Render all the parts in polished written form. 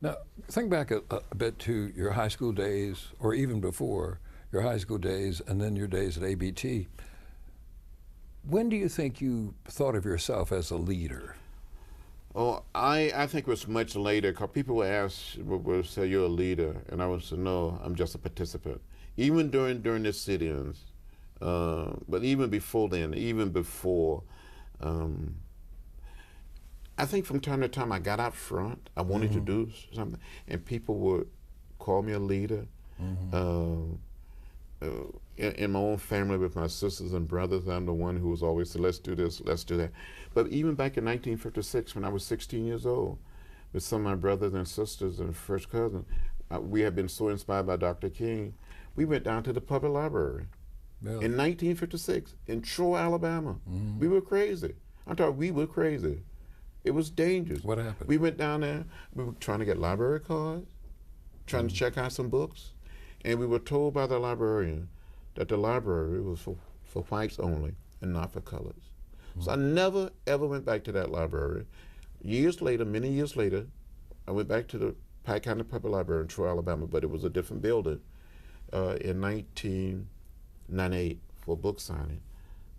Now, think back a bit to your high school days, or even before your high school days, and then your days at ABT. When do you think you thought of yourself as a leader? Oh, I think it was much later because people would ask, would say, "You're a leader," and I would say, "No, I'm just a participant." Even during the sit-ins, but even before then, even before, um, I think from time to time I got out front. I wanted to do something, and people would call me a leader. Um, in my own family with my sisters and brothers, I'm the one who was always saying, let's do this, let's do that. But even back in 1956, when I was 16 years old, with some of my brothers and sisters and first cousins, we had been so inspired by Dr. King, we went down to the public library Really? in 1956 in Troy, Alabama. We were crazy. I'm talking, we were crazy. It was dangerous. What happened? We went down there, we were trying to get library cards, trying to check out some books, and we were told by the librarian that the library was for whites only and not for colors. So I never ever went back to that library. Years later, many years later, I went back to the Pike County Public Library in Troy, Alabama, but it was a different building in 1998 for a book signing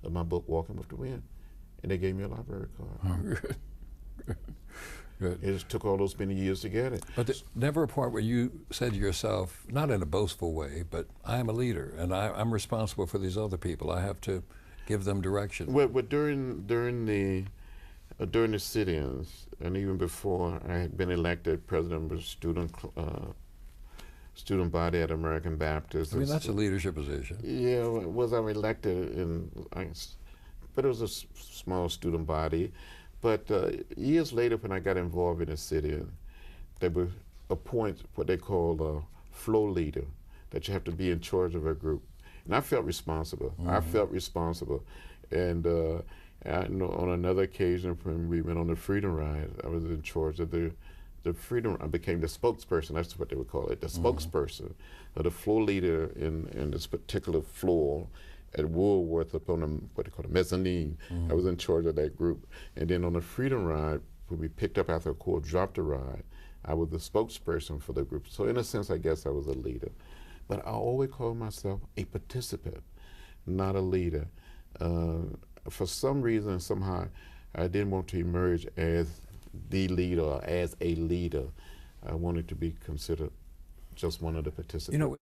of my book, Walking with the Wind. And they gave me a library card. Oh, good. Good. It just took all those many years to get it. But never a point where you said to yourself, not in a boastful way, but I am a leader and I'm responsible for these other people. I have to give them direction. Well, during the sit-ins, and even before I had been elected president of the student body at American Baptist. I mean, that's a leadership position. Yeah, was I elected but it was a small student body. But years later, when I got involved in a sit-in, they would appoint what they call a floor leader, that you have to be in charge of a group. And I felt responsible. I felt responsible. And I know on another occasion when we went on the Freedom Ride, I was in charge of the Freedom. I became the spokesperson. That's what they would call it, the spokesperson, or the floor leader in this particular floor at Woolworth up on what they call the mezzanine. I was in charge of that group. And then on the Freedom Ride, when we picked up after a court dropped the ride, I was the spokesperson for the group. So in a sense, I guess I was a leader. But I always called myself a participant, not a leader. For some reason, somehow, I didn't want to emerge as the leader or as a leader. I wanted to be considered just one of the participants. You know,